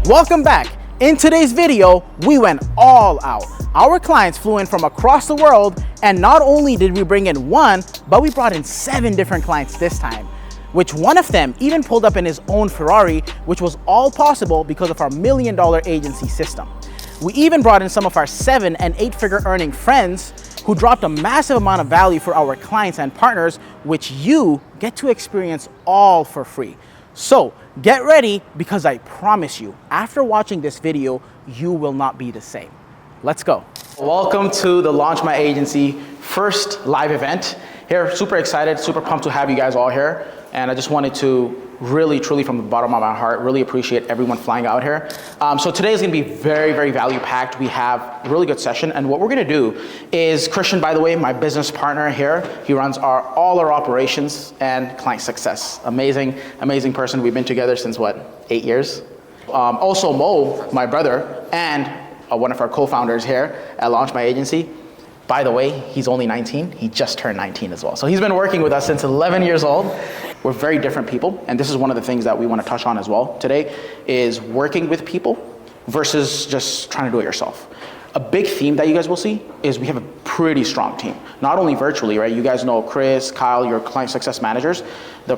Welcome back. In today's video, we went all out. Our clients flew in from across the world, and not only did we bring in one, but we brought in 7 different clients this time, which one of them even pulled up in his own Ferrari, which was all possible because of our $1 million agency system. We even brought in some of our 7- and 8-figure earning friends who dropped a massive amount of value for our clients and partners, which you get to experience all for free. So get ready, because I promise you, after watching this video, you will not be the same. Let's go. Welcome to the Launch My Agency first live event. Here, super excited, super pumped to have you guys all here. And I just wanted to really, truly from the bottom of my heart, really appreciate everyone flying out here. So today is gonna be very, very value packed. We have a really good session. And what we're gonna do is, Christian, by the way, my business partner here, he runs all our operations and client success. Amazing, amazing person. We've been together since what, 8 years? Also Mo, my brother, and one of our co-founders here at Launch My Agency. By the way, he's only 19. He just turned 19 as well. So he's been working with us since 11 years old. We're very different people, and this is one of the things that we want to touch on as well today, is working with people versus just trying to do it yourself. A big theme that you guys will see is we have a pretty strong team, not only virtually, right? You guys know Chris, Kyle, your client success managers, the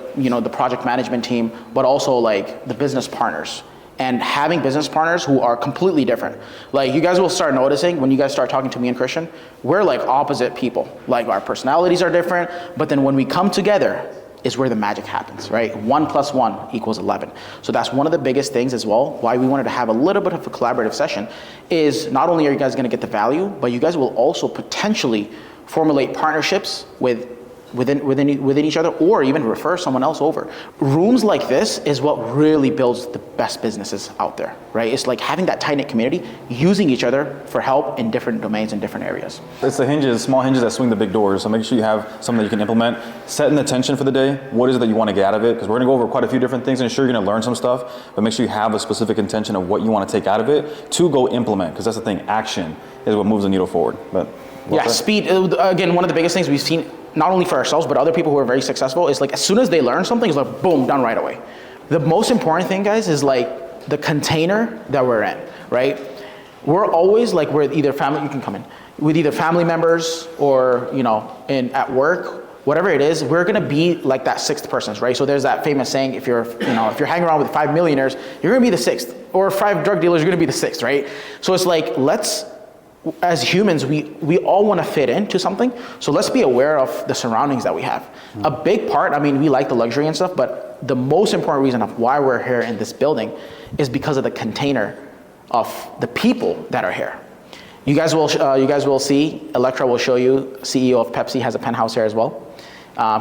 project management team, but also like the business partners. And having business partners who are completely different. Like, you guys will start noticing when you guys start talking to me and Christian, we're like opposite people. Like, our personalities are different, but then when we come together is where the magic happens, right? 1 + 1 = 11. So that's one of the biggest things as well, why we wanted to have a little bit of a collaborative session, is not only are you guys gonna get the value, but you guys will also potentially formulate partnerships within each other, or even refer someone else over. Rooms like this is what really builds the best businesses out there, right? It's like having that tight-knit community, using each other for help in different domains and different areas. It's the hinges, small hinges that swing the big doors. So make sure you have something that you can implement. Set an intention for the day. What is it that you want to get out of it? Because we're gonna go over quite a few different things, and sure, you're gonna learn some stuff, but make sure you have a specific intention of what you want to take out of it to go implement, because that's the thing, action is what moves the needle forward. But yeah, speed, again, one of the biggest things we've seen, not only for ourselves, but other people who are very successful, is like as soon as they learn something, it's like boom, done right away. The most important thing, guys, is like the container that we're in, right? We're always like, we're either family, you can come in, with either family members or, at work, whatever it is, we're gonna be like that 6th person, right? So there's that famous saying, if you're hanging around with 5 millionaires, you're gonna be the 6th, or 5 drug dealers, you're gonna be the 6th, right? So it's like, as humans, we all want to fit into something, so let's be aware of the surroundings that we have. A big part, we like the luxury and stuff, but the most important reason of why we're here in this building is because of the container of the people that are here. You guys will see, Electra will show you, CEO of Pepsi has a penthouse here as well.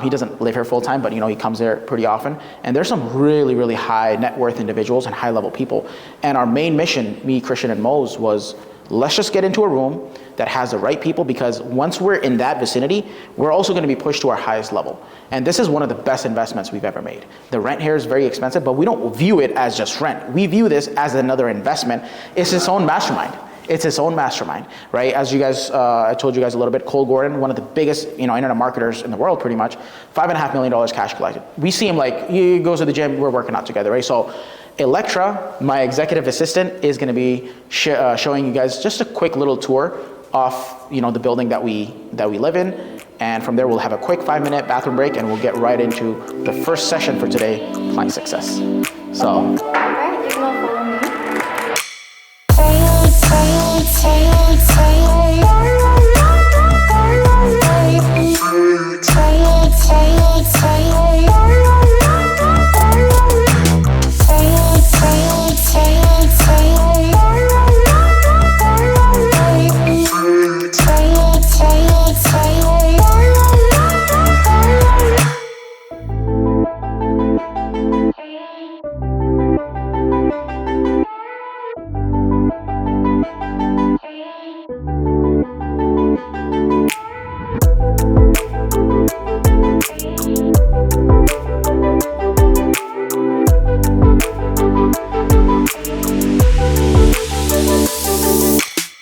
He doesn't live here full time, but he comes there pretty often. And there's some really, really high net worth individuals and high level people. And our main mission, me, Christian, and Mose, was let's just get into a room that has the right people, because once we're in that vicinity, we're also going to be pushed to our highest level. And this is one of the best investments we've ever made. The rent here is very expensive, but we don't view it as just rent. We view this as another investment. It's its own mastermind. It's its own mastermind, right? As you guys, I told you guys a little bit, Cole Gordon, one of the biggest, internet marketers in the world, pretty much, $5.5 million cash collected. We see him like, he goes to the gym, we're working out together, right? So Electra, my executive assistant, is gonna be showing you guys just a quick little tour of, the building that we live in. And from there, we'll have a quick 5-minute bathroom break, and we'll get right into the first session for today, client success. So. All right, you can all follow me.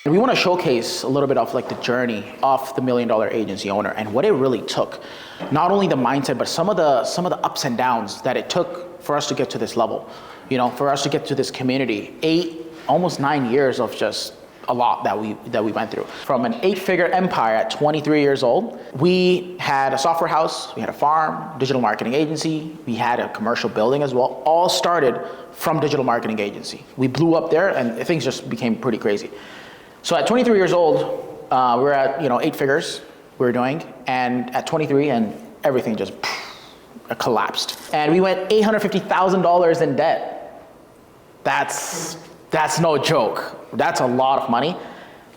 We want to showcase a little bit of like the journey of the $1 million agency owner and what it really took. Not only the mindset, but some of the ups and downs that it took for us to get to this level. You know, for us to get to this community, almost 9 years of just a lot that we went through. From an 8-figure empire at 23 years old, we had a software house, we had a farm, digital marketing agency, we had a commercial building as well, all started from digital marketing agency. We blew up there and things just became pretty crazy. So at 23 years old, we were at 8 figures we were doing, and at 23 and everything just collapsed. And we went $850,000 in debt. That's no joke. That's a lot of money,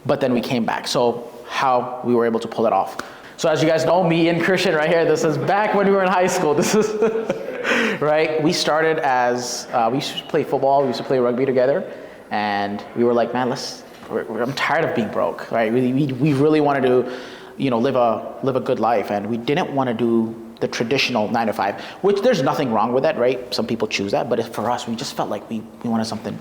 but then we came back. So how we were able to pull it off. So as you guys know, me and Christian right here, this is back when we were in high school. This is, right? We started as, we used to play football, we used to play rugby together, and we were like, man, I'm tired of being broke, right? We really wanted to, live a good life, and we didn't want to do the traditional 9-to-5, which there's nothing wrong with that, right? Some people choose that, but for us, we just felt like we wanted something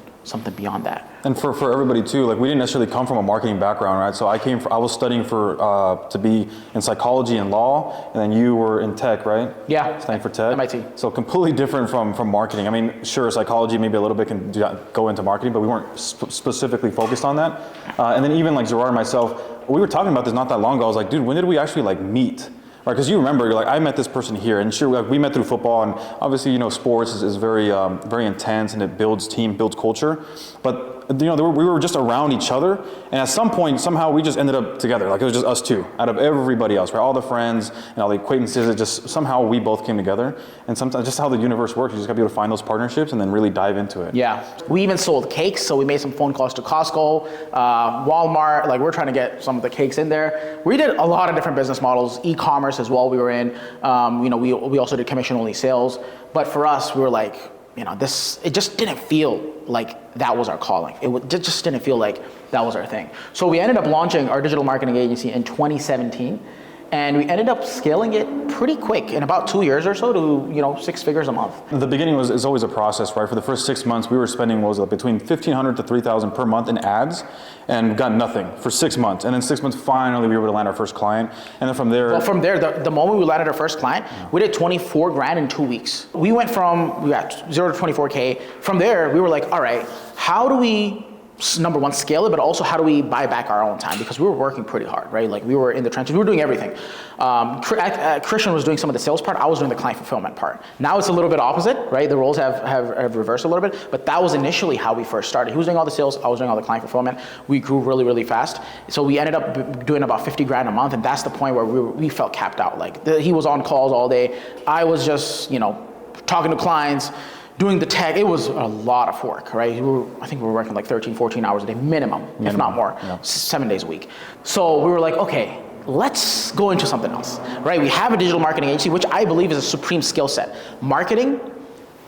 beyond that. And for everybody too, like we didn't necessarily come from a marketing background, right? So I was studying to be in psychology and law, and then you were in tech, right? Yeah. Studying for tech. MIT. So completely different from marketing. I mean, sure, psychology maybe a little bit can go into marketing, but we weren't specifically focused on that. And then even like Gerard and myself, we were talking about this not that long ago. I was like, dude, when did we actually like meet? Right, because you remember, you're like, I met this person here, and sure, like, we met through football, and obviously, sports is very, very intense, and it builds culture. But we were just around each other, and at some point, somehow, we just ended up together. Like it was just us two, out of everybody else, right? All the friends and all the acquaintances. It just somehow we both came together, and sometimes just how the universe works, you just got to be able to find those partnerships and then really dive into it. Yeah, we even sold cakes, so we made some phone calls to Costco, Walmart. Like we're trying to get some of the cakes in there. We did a lot of different business models, e-commerce as well. We were in, we also did commission-only sales. But for us, we were like, it just didn't feel like that was our calling. It just didn't feel like that was our thing. So we ended up launching our digital marketing agency in 2017, and we ended up scaling it pretty quick in about 2 years or so to 6 figures a month. The beginning is always a process, right? For the first 6 months, we were spending between $1,500 to $3,000 per month in ads, and got nothing for 6 months. And then 6 months, finally, we were able to land our first client. And then from there, the moment we landed our first client, we did 24 grand in 2 weeks. We went from 0 to 24K. From there, we were like, all right, how do we, number one, scale it, but also how do we buy back our own time? Because we were working pretty hard, right? Like we were in the trenches, we were doing everything. Christian was doing some of the sales part, I was doing the client fulfillment part. Now it's a little bit opposite, right? The roles have reversed a little bit, but that was initially how we first started. He was doing all the sales, I was doing all the client fulfillment. We grew really, really fast. So we ended up doing about 50 grand a month, and that's the point where we felt capped out. Like he was on calls all day. I was just, talking to clients, doing the tech. It was a lot of work, right? I think we were working like 13, 14 hours a day minimum, if not more, 7 days a week. So we were like, okay, let's go into something else, right? We have a digital marketing agency, which I believe is a supreme skill set. Marketing,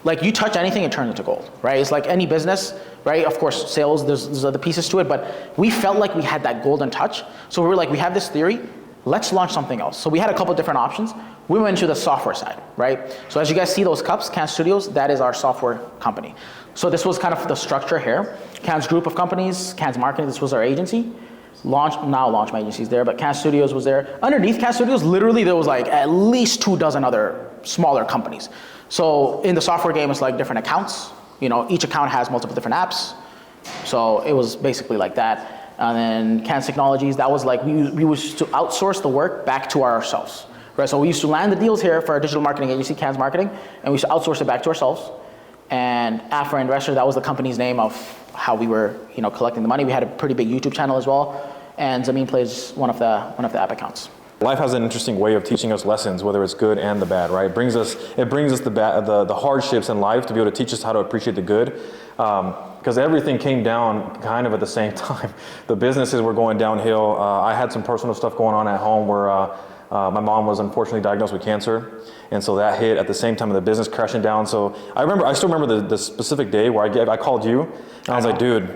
like you touch anything, it turns into gold, right? It's like any business, right? Of course, sales, there's other pieces to it, but we felt like we had that golden touch. So we were like, we have this theory, let's launch something else. So we had a couple different options. We went to the software side, right? So as you guys see those cups, Cannes Studios, that is our software company. So this was kind of the structure here. Cannes group of companies, Cannes Marketing, this was our agency. Launch agencies there, but Cannes Studios was there. Underneath Cannes Studios, literally there was like at least 24 other smaller companies. So in the software game, it's like different accounts. Each account has multiple different apps. So it was basically like that. And then Cannes Technologies, that was like, we used to outsource the work back to ourselves. Right, so we used to land the deals here for our digital marketing agency, Cannes Marketing, and we used to outsource it back to ourselves. And Afra Investor, that was the company's name of how we were, collecting the money. We had a pretty big YouTube channel as well, and Zameen plays one of the app accounts. Life has an interesting way of teaching us lessons, whether it's good and the bad, right? It brings us the hardships in life to be able to teach us how to appreciate the good. Because everything came down kind of at the same time. The businesses were going downhill. I had some personal stuff going on at home where my mom was unfortunately diagnosed with cancer, and so that hit at the same time of the business crashing down. So I still remember the specific day where I called you, and I was like, dude,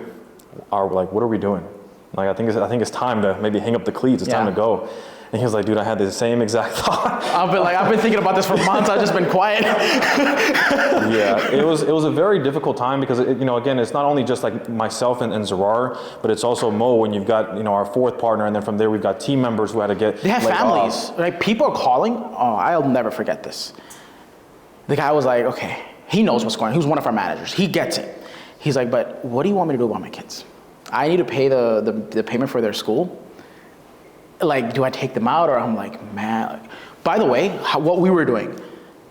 what are we doing? Like I think it's time to maybe hang up the cleats. It's time to go. And he was like, dude, I had the same exact thought. I've been thinking about this for months. I've just been quiet. Yeah, it was a very difficult time because again, it's not only just like myself and Zarar, but it's also Mo when you've got our fourth partner, and then from there we've got team members who had to get. They have families. Like people are calling. Oh, I'll never forget this. The guy was like, okay, He knows what's going on. He was one of our managers. He gets it. He's like, but what do you want me to do about my kids? I need to pay the payment for their school. Like, do I take them out? Or I'm like, man. By the way, what we were doing,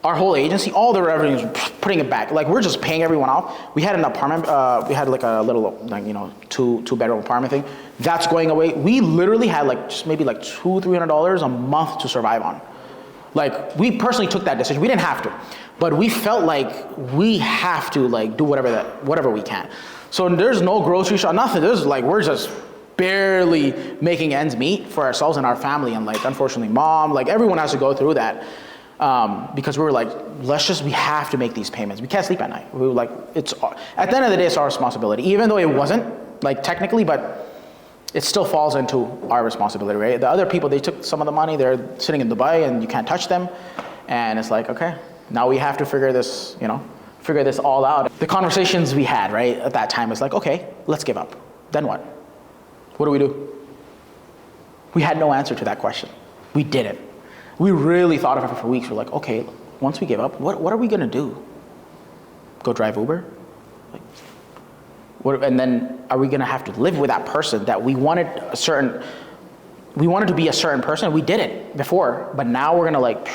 our whole agency, all the revenue was putting it back. Like, we're just paying everyone off. We had an apartment, we had like a little, like, you know, two bedroom apartment thing. That's going away. We literally had like just maybe like $200-300 a month to survive on. Like, we personally took that decision. We didn't have to, but we felt like we have to like do whatever we can. So there's no grocery shop, nothing. There's like, we're just barely making ends meet for ourselves and our family. And like, unfortunately, mom, like everyone has to go through that. Because we were like, we have to make these payments. We can't sleep at night. We were like, at the end of the day, it's our responsibility, even though it wasn't like technically, but it still falls into our responsibility, right? The other people, they took some of the money, they're sitting in Dubai and you can't touch them. And it's like, okay, now we have to figure this all out. The conversations we had, right, at that time was like, okay, let's give up. Then what? What do we do? We had no answer to that question. We didn't. We really thought of it for weeks. We're like, okay, once we give up, what are we gonna do? Go drive Uber? Like, and then are we gonna have to live with that person that we wanted to be a certain person? We did it before, but now we're gonna like,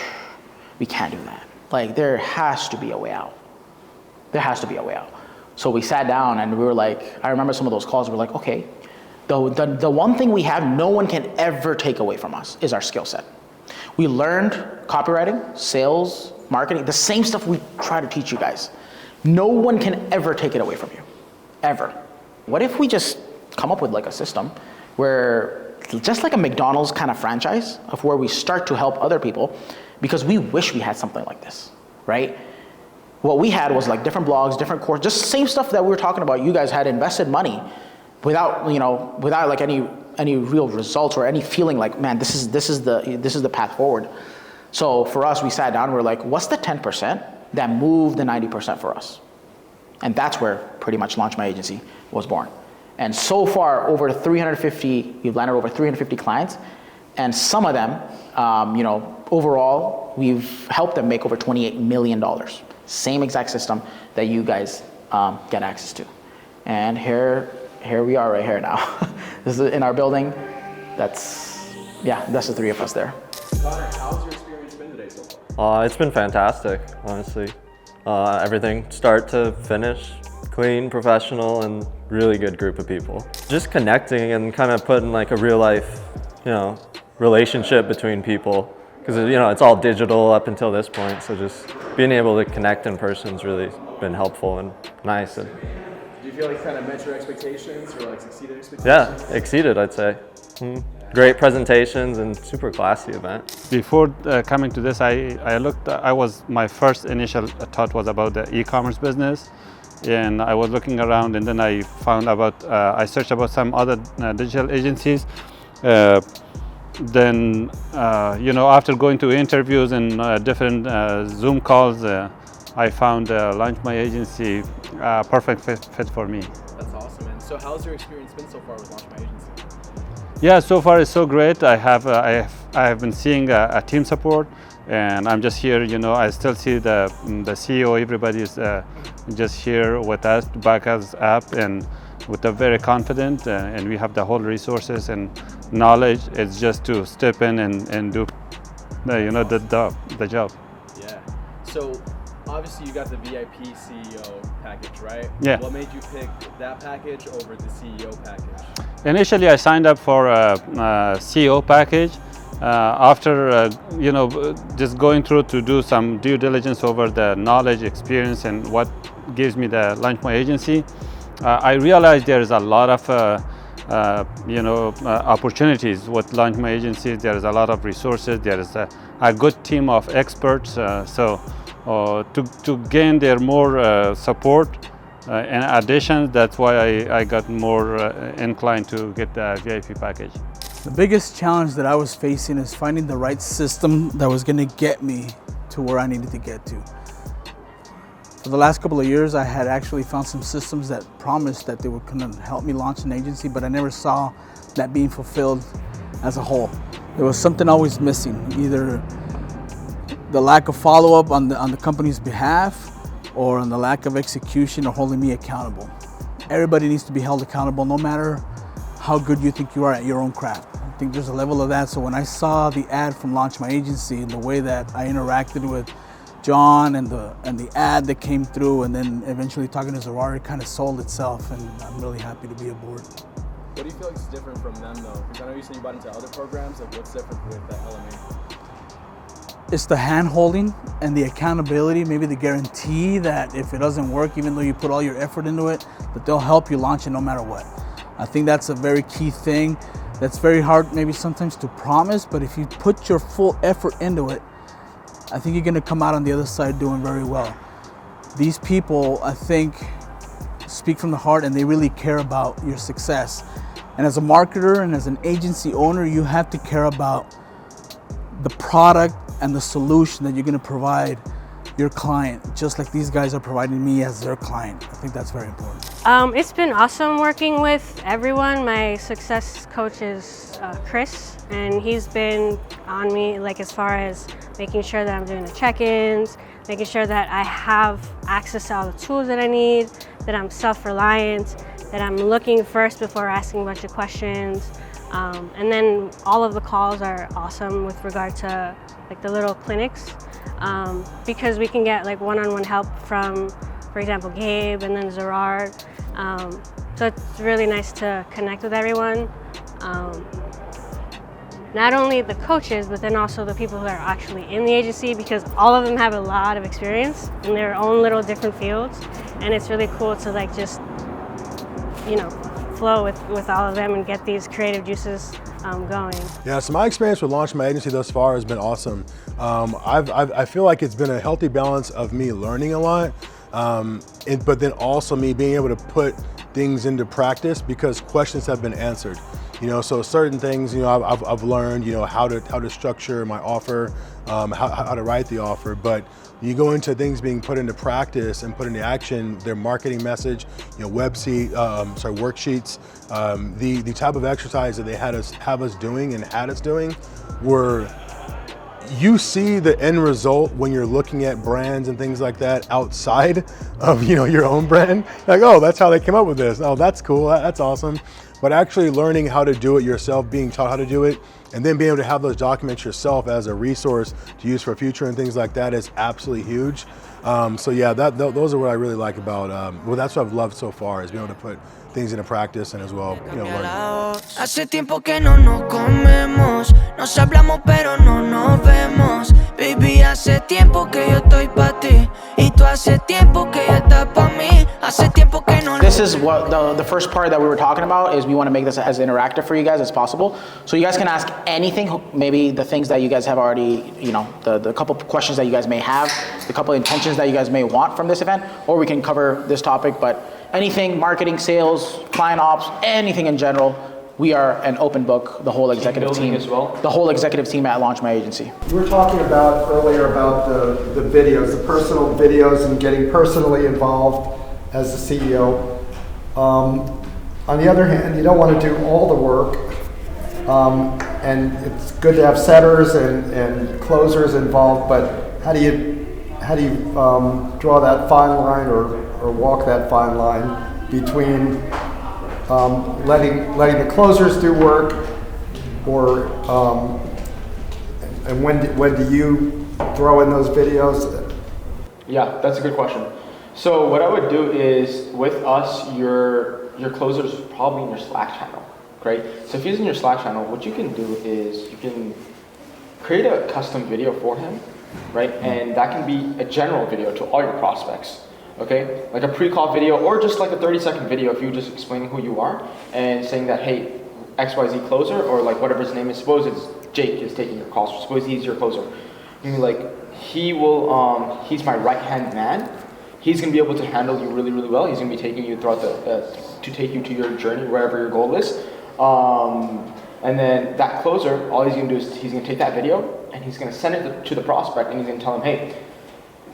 we can't do that. Like, there has to be a way out. There has to be a way out. So we sat down and we were like, I remember some of those calls, we're like, okay, the one thing we have, no one can ever take away from us is our skill set. We learned copywriting, sales, marketing, the same stuff we try to teach you guys. No one can ever take it away from you, ever. What if we just come up with like a system where, just like a McDonald's kind of franchise, of where we start to help other people, because we wish we had something like this, right? What we had was like different blogs, different courses, just the same stuff that we were talking about. You guys had invested money without like any real results or any feeling like, man, this is the path forward. So for us, we sat down and we're like, what's the 10% that moved the 90% for us? And that's where pretty much Launch My Agency was born. And so far, we've landed over 350 clients, and some of them, overall, we've helped them make over $28 million. Same exact system that you guys get access to. And here we are right here now. This is in our building. That's the three of us there. Connor, how's your experience been today so far? It's been fantastic, honestly. Everything start to finish, clean, professional, and really good group of people. Just connecting and kind of putting like a real life, relationship between people. Because it's all digital up until this point, so just being able to connect in person has really been helpful and nice. Do you feel like kind of met your expectations or like exceeded expectations? Yeah, exceeded, I'd say. Great presentations and super classy event. Before coming to this, my first initial thought was about the e-commerce business, and I was looking around, and then I found I searched about some other digital agencies. Then, after going to interviews and different Zoom calls, I found Launch My Agency perfect fit for me. That's awesome. And so how's your experience been so far with Launch My Agency? Yeah, so far it's so great. I have been seeing a team support, and I'm just here. I still see the CEO. Everybody is just here with us to back us up, and with a very confident, and we have the whole resources and knowledge. It's just to step in and do the job. Yeah. So obviously you got the VIP CEO package, right? Yeah. What made you pick that package over the CEO package? Initially, I signed up for a CEO package. After just going through to do some due diligence over the knowledge, experience, and what gives me the Launch My Agency, I realized there is a lot of opportunities with Launch My Agency. There is a lot of resources. There is a good team of experts. So to gain their more support and additions, that's why I got more inclined to get the VIP package. The biggest challenge that I was facing is finding the right system that was going to get me to where I needed to get to. For the last couple of years, I had actually found some systems that promised that they were going to help me launch an agency, but I never saw that being fulfilled as a whole. There was something always missing, either the lack of follow-up on the company's behalf, or on the lack of execution or holding me accountable. Everybody needs to be held accountable no matter how good you think you are at your own craft. I think there's a level of that. So when I saw the ad from Launch My Agency and the way that I interacted with John and the ad that came through, and then eventually talking to Zerard, it kind of sold itself, and I'm really happy to be aboard. What do you feel like is different from them though? Because I know you said you bought into other programs. Like, what's different with the LMA? It's the hand holding and the accountability, maybe the guarantee that if it doesn't work, even though you put all your effort into it, that they'll help you launch it no matter what. I think that's a very key thing. That's very hard maybe sometimes to promise, but if you put your full effort into it, I think you're gonna come out on the other side doing very well. These people, I think, speak from the heart and they really care about your success. And as a marketer and as an agency owner, you have to care about the product and the solution that you're gonna provide your client, just like these guys are providing me as their client. I think that's very important. It's been awesome working with everyone. My success coach is Chris, and he's been on me like as far as making sure that I'm doing the check-ins, making sure that I have access to all the tools that I need, that I'm self-reliant, that I'm looking first before asking a bunch of questions. And then all of the calls are awesome with regard to like the little clinics, because we can get like one-on-one help from, for example, Gabe and then Zerard. So it's really nice to connect with everyone. Not only the coaches, but then also the people who are actually in the agency, because all of them have a lot of experience in their own little different fields. And it's really cool to like just, you know, flow with all of them and get these creative juices going. Yeah, so my experience with Launch My Agency thus far has been awesome. I feel like it's been a healthy balance of me learning a lot, but then also me being able to put things into practice because questions have been answered. You know, so certain things, you know, I've learned, you know, how to structure my offer, how to write the offer, but you go into things being put into practice and put into action, their marketing message, you know, worksheets, the type of exercise that they have us doing were, you see the end result when you're looking at brands and things like that outside of, you know, your own brand. Like, oh, that's how they came up with this. Oh, that's cool, that's awesome. But actually learning how to do it yourself, being taught how to do it, and then being able to have those documents yourself as a resource to use for future and things like that is absolutely huge. So yeah, those are what I really like about, well, that's what I've loved so far, is being able to put things into practice and as well, you know, learn. Hace tiempo que no nos comemos, nos hablamos pero no nos vemos. Baby, hace tiempo que yo estoy pa' ti, y tú hace tiempo que ya estás pa' mí. Hace tiempo que no. This is what the first part that we were talking about is we want to make this as interactive for you guys as possible. So you guys can ask anything, maybe the things that you guys have already, you know, the couple questions that you guys may have, the couple intentions that you guys may want from this event, or we can cover this topic, but anything, marketing, sales, client ops, anything in general, we are an open book, the whole executive team. As well? The whole executive team at Launch My Agency. We were talking about earlier about the videos, the personal videos and getting personally involved as the CEO. On the other hand, you don't want to do all the work, and it's good to have setters and closers involved, but how do you draw that fine line or walk that fine line between letting the closers do work, or and when do you throw in those videos? Yeah, that's a good question. So what I would do is, with us, your closer is probably in your Slack channel, right? So if he's in your Slack channel, what you can do is you can create a custom video for him, right? And that can be a general video to all your prospects, okay? Like a pre-call video, or just like a 30-second video if you just explaining who you are and saying that, hey, XYZ closer, or like whatever his name is, suppose it's Jake is taking your calls, suppose he's your closer. You like, he will, he's my right-hand man. He's gonna be able to handle you really, really well. He's gonna be taking you throughout to take you to your journey, wherever your goal is. And then that closer, all he's gonna do is he's gonna take that video and he's gonna send it to the prospect, and he's gonna tell him, hey,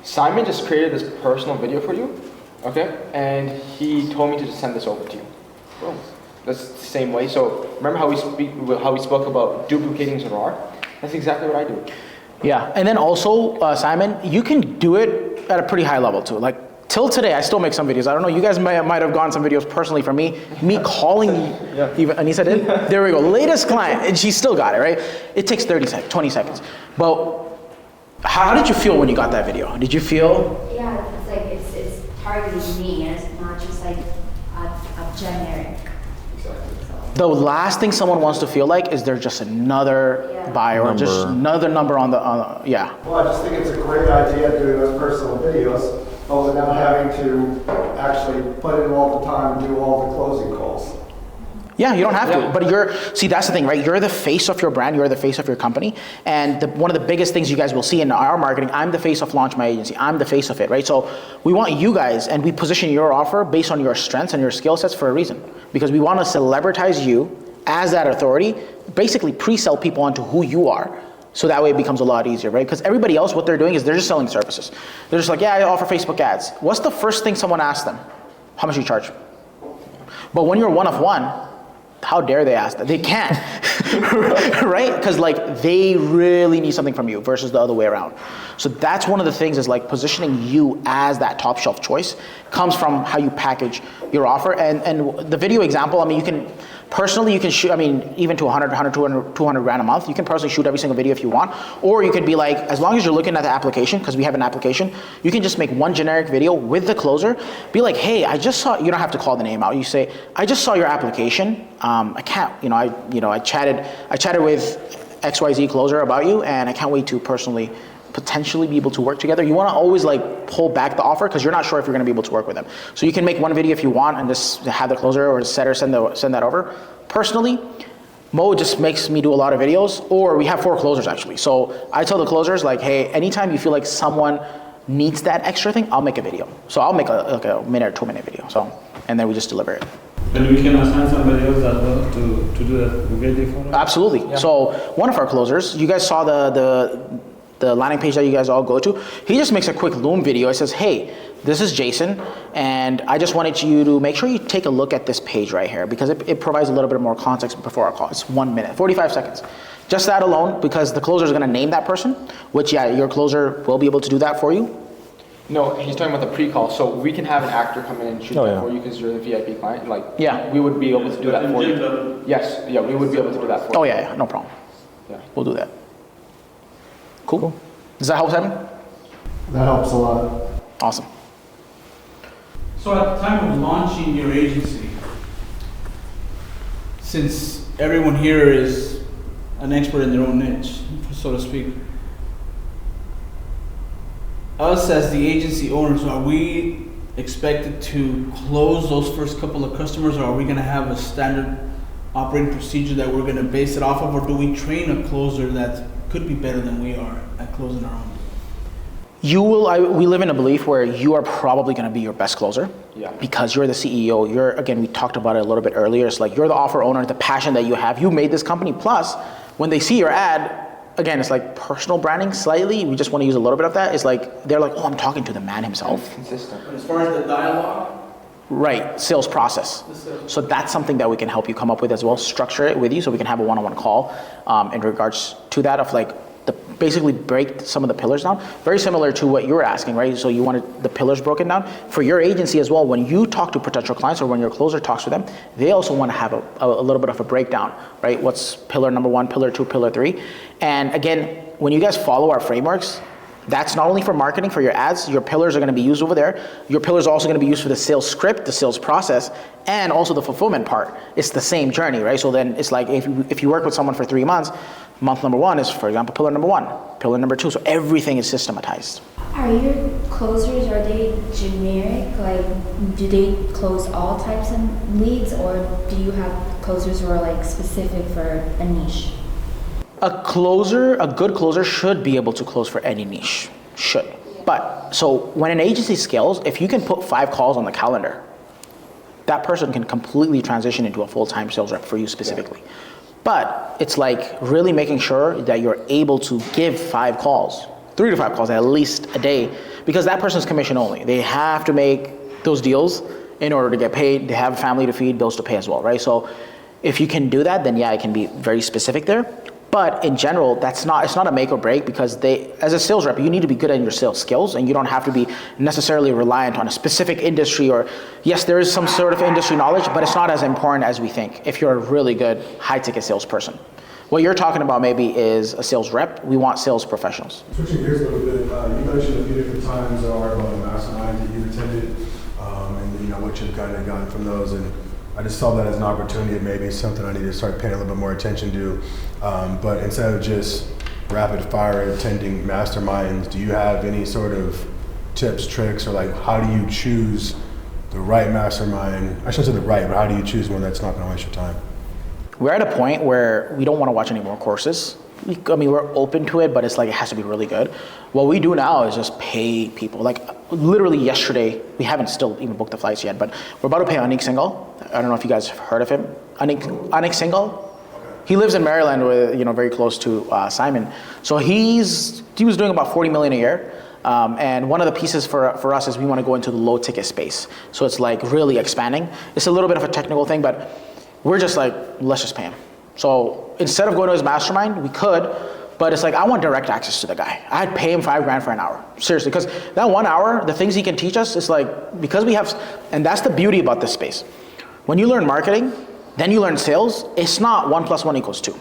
Simon just created this personal video for you, okay? And he told me to just send this over to you. Boom. That's the same way. So remember how we spoke about duplicating Zerard? That's exactly what I do. Yeah, and then also, Simon, you can do it at a pretty high level too. Like, Till today, I still make some videos. I don't know, you guys might have gotten some videos personally from me. Me calling, even Anissa did? There we go, latest client, and she still got it, right? It takes 20 seconds. But how did you feel when you got that video? Did you feel? Yeah, it's like it's targeting me, and it's not just like a generic. The last thing someone wants to feel like is they're just another buyer or just another number on the, yeah. Well, I just think it's a great idea doing those personal videos, but without having to actually put in all the time and do all the closing calls. Yeah, you don't have to, but see, that's the thing, right? You're the face of your brand, you're the face of your company, and one of the biggest things you guys will see in our marketing, I'm the face of Launch My Agency, I'm the face of it, right? So we want you guys, and we position your offer based on your strengths and your skill sets for a reason, because we want to celebritize you as that authority, basically pre-sell people onto who you are, so that way it becomes a lot easier, right? Because everybody else, what they're doing is they're just selling services. They're just like, yeah, I offer Facebook ads. What's the first thing someone asks them? How much do you charge? But when you're one of one, how dare they ask that? They can't, right? Because like they really need something from you versus the other way around. So that's one of the things is like positioning you as that top shelf choice comes from how you package your offer. And the video example, I mean, you can shoot, I mean, even to 100, 200 grand a month, you can personally shoot every single video if you want. Or you could be like, as long as you're looking at the application, because we have an application, you can just make one generic video with the closer. Be like, hey, I just saw, you don't have to call the name out. You say, I just saw your application. I can't, I chatted with XYZ closer about you, and I can't wait to personally potentially be able to work together. You want to always like pull back the offer because you're not sure if you're going to be able to work with them. So you can make one video if you want and just have the closer or send that over. Personally, Mo just makes me do a lot of videos, or we have 4 closers actually. So I tell the closers like, hey, anytime you feel like someone needs that extra thing, I'll make a video. So I'll make a minute or 2 minute video. So, and then we just deliver it. And we can assign somebody else as well to do that video for us? Absolutely. Yeah. So one of our closers, you guys saw the landing page that you guys all go to. He just makes a quick Loom video. He says, hey, this is Jason, and I just wanted you to make sure you take a look at this page right here because it provides a little bit more context before our call. It's 1 minute, 45 seconds. Just that alone, because the closer is going to name that person, which, yeah, your closer will be able to do that for you. No, he's talking about the pre-call. So we can have an actor come in and shoot that for you because you're the VIP client. Like, we would be able to do that for you. Yes, yeah, we would be able to do that for you. Oh, yeah, no problem. Yeah, we'll do that. Cool. Does that help, Simon? That helps a lot. Awesome. So at the time of launching your agency, since everyone here is an expert in their own niche, so to speak, us as the agency owners, are we expected to close those first couple of customers, or are we going to have a standard operating procedure that we're going to base it off of, or do we train a closer that could be better than we are at closing our own? We live in a belief where you are probably going to be your best closer because you're the CEO. Again, we talked about it a little bit earlier. It's like you're the offer owner, the passion that you have. You made this company. Plus, when they see your ad, again, it's like personal branding slightly. We just want to use a little bit of that. It's like, they're like, oh, I'm talking to the man himself. It's consistent. But as far as the dialogue? Right, sales process. So that's something that we can help you come up with as well. Structure it with you so we can have a one-on-one call in regards to that of like, basically break some of the pillars down. Very similar to what you were asking, right? So you wanted the pillars broken down. For your agency as well, when you talk to potential clients or when your closer talks to them, they also want to have a little bit of a breakdown, right? What's pillar number 1, pillar 2, pillar 3. And again, when you guys follow our frameworks, that's not only for marketing, for your ads, your pillars are going to be used over there. Your pillars are also going to be used for the sales script, the sales process, and also the fulfillment part. It's the same journey, right? So then it's like if you work with someone for 3 months, month number 1 is, for example, pillar number 1, pillar number 2. So everything is systematized. Are your closers, are they generic? Like, do they close all types of leads, or do you have closers who are like specific for a niche? A good closer should be able to close for any niche, should. But, so when an agency scales, if you can put 5 calls on the calendar, that person can completely transition into a full-time sales rep for you specifically. But it's like really making sure that you're able to give 5 calls, 3 to 5 calls at least a day, because that person's commission only. They have to make those deals in order to get paid. They have a family to feed, bills to pay as well, right? So if you can do that, then yeah, it can be very specific there. But in general, it's not a make or break, because as a sales rep, you need to be good at your sales skills, and you don't have to be necessarily reliant on a specific industry, or yes, there is some sort of industry knowledge, but it's not as important as we think if you're a really good high-ticket salesperson. What you're talking about maybe is a sales rep. We want sales professionals. Switching gears a little bit, you mentioned a few different times about the masterminds that you've attended, and what you've kind of gotten from those, and I just saw that as an opportunity. It may be something I need to start paying a little bit more attention to. But instead of just rapid fire attending masterminds, do you have any sort of tips, tricks, or like how do you choose the right mastermind? I shouldn't say the right, but how do you choose one that's not going to waste your time? We're at a point where we don't want to watch any more courses. We're open to it, but it's like it has to be really good. What we do now is just pay people. Like literally yesterday, we haven't still even booked the flights yet, but we're about to pay Anik Singhal. I don't know if you guys have heard of him. Anik Singhal. He lives in Maryland, with very close to Simon. So he was doing about $40 million a year. And one of the pieces for us is we want to go into the low ticket space. So it's like really expanding. It's a little bit of a technical thing, but we're just like, let's just pay him. So instead of going to his mastermind, we could, but it's like, I want direct access to the guy. I'd pay him $5,000 for an hour. Seriously, because that 1 hour, the things he can teach us, is like, because we have, and that's the beauty about this space. When you learn marketing, then you learn sales, it's not 1 + 1 = 2.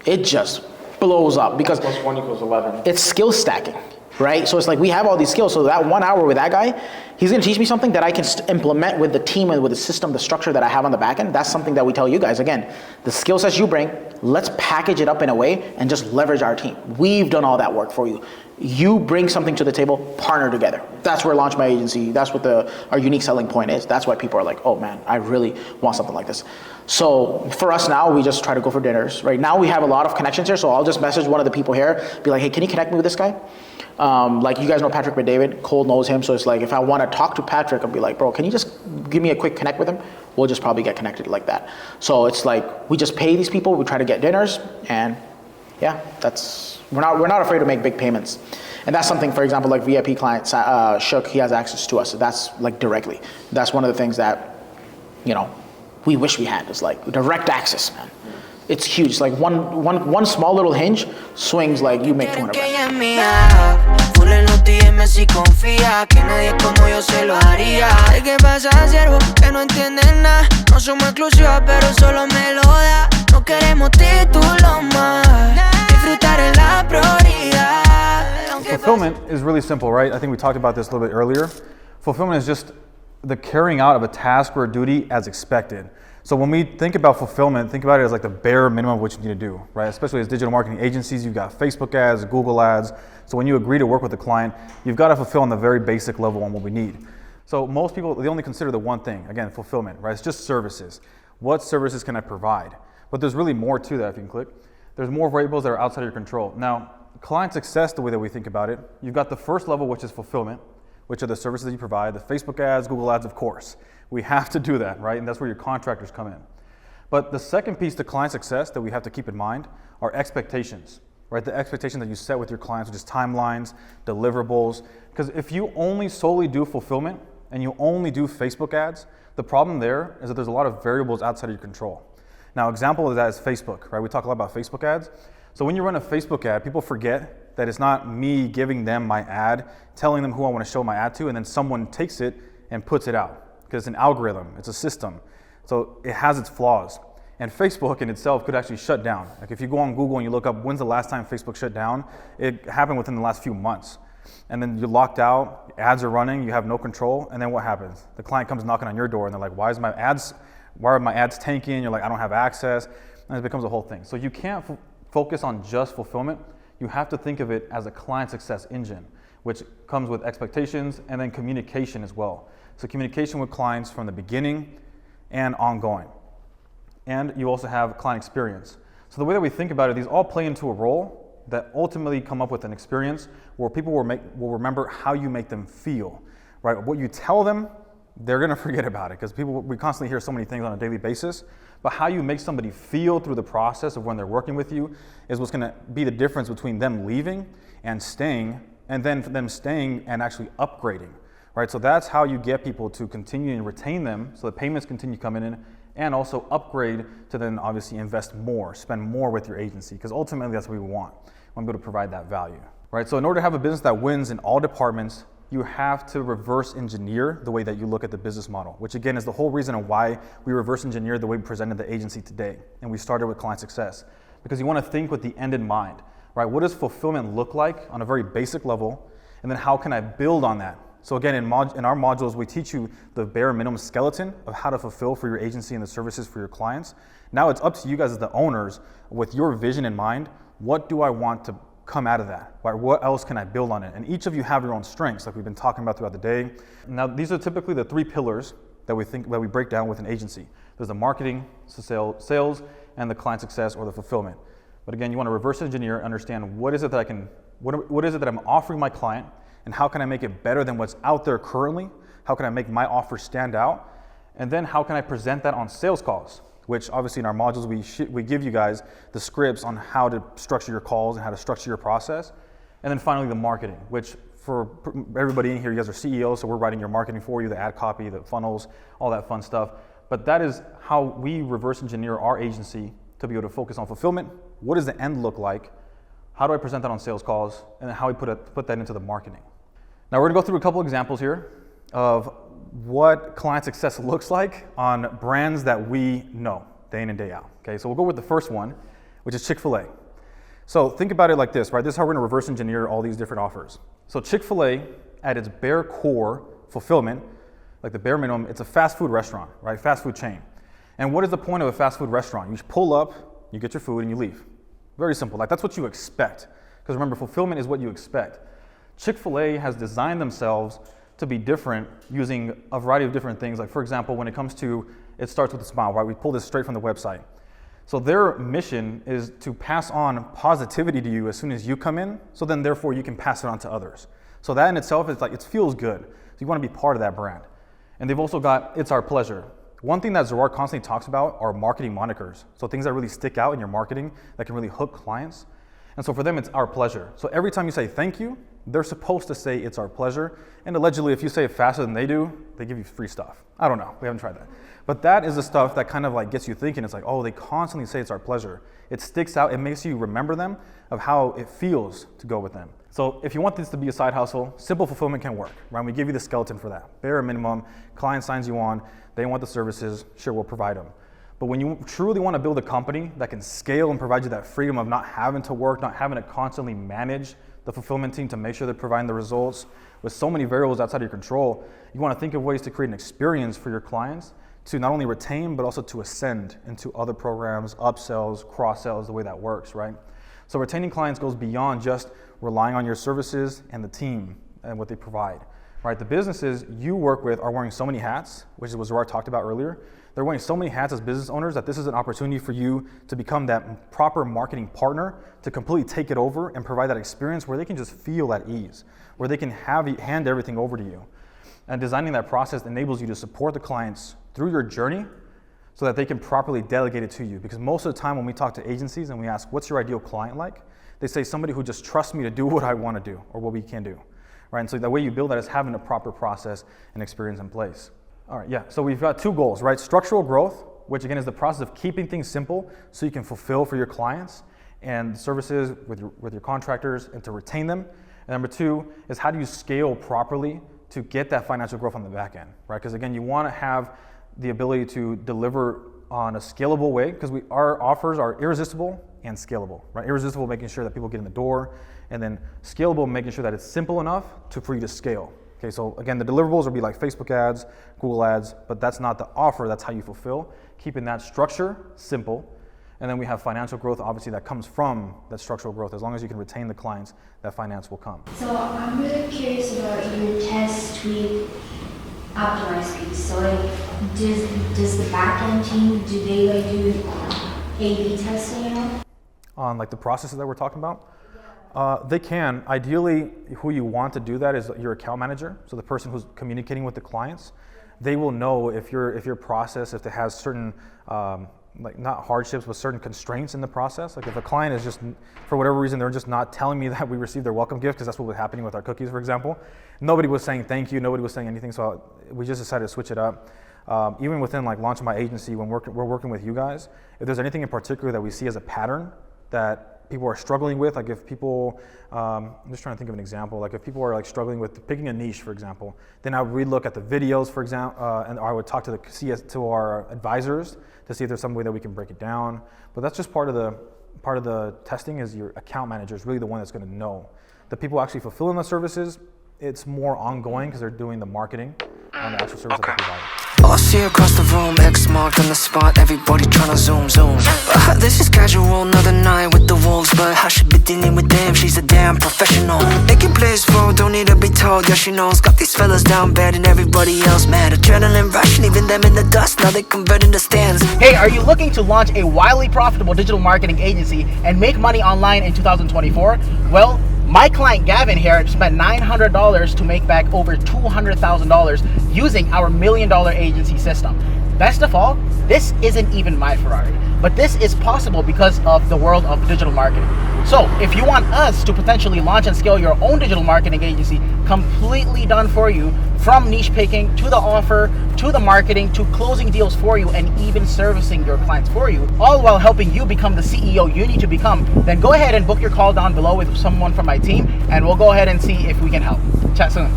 It just blows up, because 1 + 1 = 11. It's skill stacking, right? So it's like we have all these skills. So that 1 hour with that guy, he's gonna teach me something that I can implement with the team and with the system, the structure that I have on the back end. That's something that we tell you guys. Again, the skill sets you bring, let's package it up in a way and just leverage our team. We've done all that work for you. You bring something to the table, partner together. That's where Launch My Agency, that's what our unique selling point is. That's why people are like, oh man, I really want something like this. So for us now, we just try to go for dinners. Right now we have a lot of connections here, so I'll just message one of the people here, be like, hey, can you connect me with this guy? Like you guys know Patrick McDavid, Cole knows him, so it's like if I want to talk to Patrick, I'll be like, bro, can you just give me a quick connect with him? We'll just probably get connected like that. So it's like we just pay these people, we try to get dinners, and yeah, we're not afraid to make big payments. And that's something, for example, like VIP client Shook, he has access to us. So that's like directly. That's one of the things that we wish we had, is like direct access, man. It's huge. It's like one small little hinge swings like you make 200 Fulfillment is really simple, right? I think we talked about this a little bit earlier. Fulfillment is just the carrying out of a task or a duty as expected. So when we think about fulfillment, think about it as like the bare minimum of what you need to do, right? Especially as digital marketing agencies, you've got Facebook ads, Google ads. So when you agree to work with a client, you've got to fulfill on the very basic level on what we need. So most people, they only consider the one thing, again, fulfillment, right? It's just services. What services can I provide? But there's really more to that if you can click. There's more variables that are outside of your control. Now, client success, the way that we think about it, you've got the first level, which is fulfillment, which are the services that you provide, the Facebook ads, Google ads, of course. We have to do that, right? And that's where your contractors come in. But the second piece to client success that we have to keep in mind are expectations, right? The expectations that you set with your clients, which is timelines, deliverables. Because if you only solely do fulfillment and you only do Facebook ads, the problem there is that there's a lot of variables outside of your control. Now, example of that is Facebook, right? We talk a lot about Facebook ads. So when you run a Facebook ad, people forget that it's not me giving them my ad, telling them who I want to show my ad to, and then someone takes it and puts it out. Because it's an algorithm, it's a system. So it has its flaws. And Facebook in itself could actually shut down. Like if you go on Google and you look up when's the last time Facebook shut down, it happened within the last few months. And then you're locked out, ads are running, you have no control, and then what happens? The client comes knocking on your door and they're like, why are my ads tanking? You're like, I don't have access. And it becomes a whole thing. So you can't focus on just fulfillment. You have to think of it as a client success engine, which comes with expectations and then communication as well. So communication with clients from the beginning and ongoing. And you also have client experience. So the way that we think about it, these all play into a role that ultimately come up with an experience where people will remember how you make them feel, right? What you tell them, they're gonna forget about it because we constantly hear so many things on a daily basis, but how you make somebody feel through the process of when they're working with you is what's gonna be the difference between them leaving and staying, and then them staying and actually upgrading, right? So that's how you get people to continue and retain them, so the payments continue coming in, and also upgrade to then obviously invest more, spend more with your agency, because ultimately that's what we want. We want to be able to provide that value, right? So in order to have a business that wins in all departments, you have to reverse engineer the way that you look at the business model, which again is the whole reason of why we reverse engineered the way we presented the agency today. And we started with client success, because you want to think with the end in mind, right? What does fulfillment look like on a very basic level? And then how can I build on that? So again, in our modules, we teach you the bare minimum skeleton of how to fulfill for your agency and the services for your clients. Now it's up to you guys as the owners, with your vision in mind, what do I want to come out of that? Right? What else can I build on it? And each of you have your own strengths, like we've been talking about throughout the day. Now, these are typically the 3 pillars that we break down with an agency. There's the marketing, sales, and the client success or the fulfillment. But again, you want to reverse engineer, understand what is it that what is it that I'm offering my client, and how can I make it better than what's out there currently? How can I make my offer stand out? And then how can I present that on sales calls? Which obviously in our modules, we give you guys the scripts on how to structure your calls and how to structure your process. And then finally the marketing, which for everybody in here, you guys are CEOs, so we're writing your marketing for you, the ad copy, the funnels, all that fun stuff. But that is how we reverse engineer our agency to be able to focus on fulfillment. What does the end look like? How do I present that on sales calls? And then how we put that into the marketing. Now we're gonna go through a couple examples here of what client success looks like on brands that we know day in and day out. Okay, so we'll go with the first one, which is Chick-fil-A. So think about it like this, right? This is how we're gonna reverse engineer all these different offers. So Chick-fil-A, at its bare core fulfillment, like the bare minimum, it's a fast food restaurant, right? Fast food chain. And what is the point of a fast food restaurant? You pull up, you get your food, and you leave. Very simple. Like that's what you expect. Because remember, fulfillment is what you expect. Chick-fil-A has designed themselves to be different using a variety of different things. Like for example, when it comes to, it starts with a smile, right? We pull this straight from the website. So their mission is to pass on positivity to you as soon as you come in, so then therefore you can pass it on to others. So that in itself is like, it feels good. So you want to be part of that brand. And they've also got, it's our pleasure. One thing that Zurard constantly talks about are marketing monikers. So things that really stick out in your marketing that can really hook clients. And so for them, it's our pleasure. So every time you say thank you, they're supposed to say it's our pleasure. And allegedly, if you say it faster than they do, they give you free stuff. I don't know, we haven't tried that. But that is the stuff that kind of like gets you thinking. It's like, oh, they constantly say it's our pleasure. It sticks out, it makes you remember them of how it feels to go with them. So if you want this to be a side hustle, simple fulfillment can work, right? We give you the skeleton for that. Bare minimum, client signs you on, they want the services, sure, we'll provide them. But when you truly want to build a company that can scale and provide you that freedom of not having to work, not having to constantly manage the fulfillment team to make sure they're providing the results with so many variables outside of your control, you want to think of ways to create an experience for your clients to not only retain, but also to ascend into other programs, upsells, cross-sells, the way that works, right? So retaining clients goes beyond just relying on your services and the team and what they provide, right? The businesses you work with are wearing so many hats, which is what Zurard talked about earlier. They're wearing so many hats as business owners that this is an opportunity for you to become that proper marketing partner to completely take it over and provide that experience where they can just feel at ease, where they can hand everything over to you. And designing that process enables you to support the clients through your journey so that they can properly delegate it to you. Because most of the time when we talk to agencies and we ask, what's your ideal client like? They say somebody who just trusts me to do what I want to do or what we can do, right? And so the way you build that is having a proper process and experience in place. All right, yeah, so we've got 2 goals, right? Structural growth, which again is the process of keeping things simple so you can fulfill for your clients and services with your contractors and to retain them. And number 2 is how do you scale properly to get that financial growth on the back end, right? Because again, you want to have the ability to deliver on a scalable way because our offers are irresistible and scalable, right? Irresistible, making sure that people get in the door, and then scalable, making sure that it's simple enough for you to scale. Okay, so again, the deliverables will be like Facebook ads, Google ads, but that's not the offer, that's how you fulfill. Keeping that structure simple. And then we have financial growth, obviously, that comes from that structural growth. As long as you can retain the clients, that finance will come. So I'm really curious about your test tweak optimize piece. So like, does the back-end team, do they like do A/B testing at all? On like the processes that we're talking about? They can. Ideally, who you want to do that is your account manager, so the person who's communicating with the clients. They will know if your process, if it has certain like not hardships, but certain constraints in the process. Like if a client is just, for whatever reason, they're just not telling me that we received their welcome gift, because that's what was happening with our cookies, for example. Nobody was saying thank you, nobody was saying anything, so we just decided to switch it up. Even within like launching my agency, when we're working with you guys, if there's anything in particular that we see as a pattern that people are struggling with, like if people, I'm just trying to think of an example, like if people are like struggling with picking a niche, for example, then I would relook at the videos, for example, and I would talk to our advisors to see if there's some way that we can break it down. But that's just part of the testing. Is your account manager is really the one that's going to know. The people actually fulfilling the services, it's more ongoing because they're doing the marketing on the actual service that they provide. Oh, I see across the room, X marked on the spot, everybody tryna zoom. This is casual, another night with the wolves, but I should be dealing with them, she's a damn professional. Making plays for, don't need to be told, yeah she knows. Got these fellas down bad and everybody else mad. Adrenaline rush, leaving them in the dust, now they converting the stands. Hey, are you looking to launch a wildly profitable digital marketing agency and make money online in 2024? Well, my client Gavin here spent $900 to make back over $200,000 using our $1 million agency system. Best of all, this isn't even my Ferrari, but this is possible because of the world of digital marketing. So if you want us to potentially launch and scale your own digital marketing agency, completely done for you, from niche picking to the offer, to the marketing, to closing deals for you, and even servicing your clients for you, all while helping you become the CEO you need to become, then go ahead and book your call down below with someone from my team, and we'll go ahead and see if we can help. Chat soon.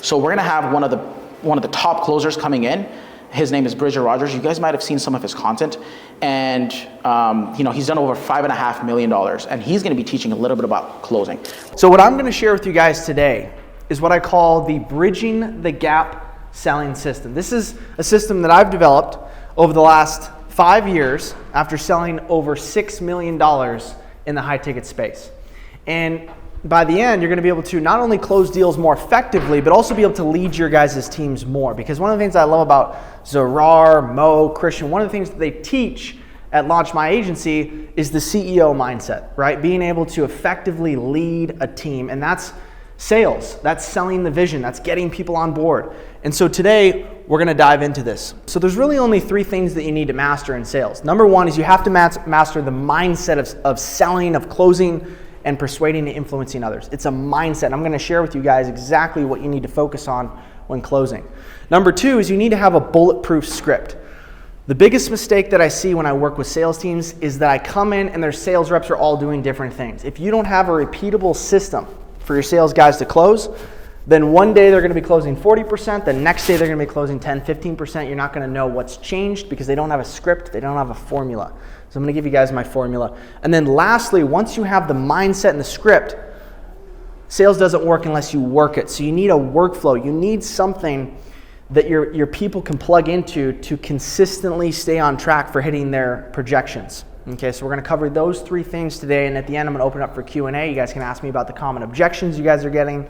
So we're gonna have one of the top closers coming in. His name is Bridger Rogers. You guys might have seen some of his content, and he's done over $5.5 million, and he's going to be teaching a little bit about closing. So what I'm going to share with you guys today is what I call the Bridging the Gap selling system. This is a system that I've developed over the last 5 years after selling over $6 million in the high ticket space. And by the end, you're going to be able to not only close deals more effectively, but also be able to lead your guys' teams more. Because one of the things I love about Zarar, Mo, Christian, one of the things that they teach at Launch My Agency is the CEO mindset, right? Being able to effectively lead a team. And that's sales. That's selling the vision. That's getting people on board. And so today, we're going to dive into this. So there's really only 3 things that you need to master in sales. Number 1 is you have to master the mindset of selling, of closing, and persuading and influencing others. It's a mindset. I'm going to share with you guys exactly what you need to focus on when closing. Number 2 is you need to have a bulletproof script. The biggest mistake that I see when I work with sales teams is that I come in and their sales reps are all doing different things. If you don't have a repeatable system for your sales guys to close, then one day they're going to be closing 40%, the next day they're going to be closing 10, 15%. You're not going to know what's changed because they don't have a script, they don't have a formula. So I'm going to give you guys my formula. And then lastly, once you have the mindset and the script, sales doesn't work unless you work it. So you need a workflow. You need something that your people can plug into to consistently stay on track for hitting their projections. Okay, so we're going to cover those 3 things today, and at the end I'm going to open up for Q&A. You guys can ask me about the common objections you guys are getting.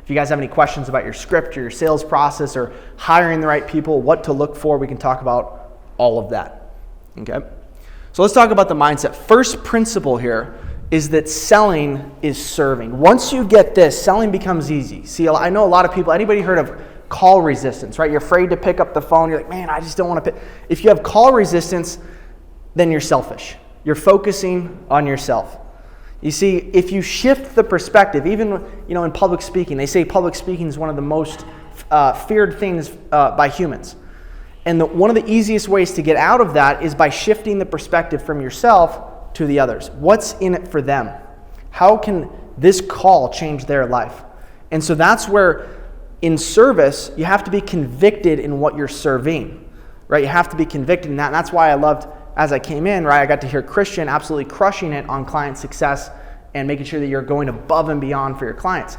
If you guys have any questions about your script or your sales process or hiring the right people, what to look for, we can talk about all of that. Okay? So let's talk about the mindset. First principle here is that selling is serving. Once you get this, selling becomes easy. See, I know a lot of people, anybody heard of call resistance, right? You're afraid to pick up the phone. You're like, man, I just don't want to pick. If you have call resistance, then you're selfish. You're focusing on yourself. You see, if you shift the perspective, even in public speaking, they say public speaking is one of the most feared things by humans. And one of the easiest ways to get out of that is by shifting the perspective from yourself to the others. What's in it for them? How can this call change their life? And so that's where in service, you have to be convicted in what you're serving, right? You have to be convicted in that. And that's why I loved, as I came in, right, I got to hear Christian absolutely crushing it on client success and making sure that you're going above and beyond for your clients.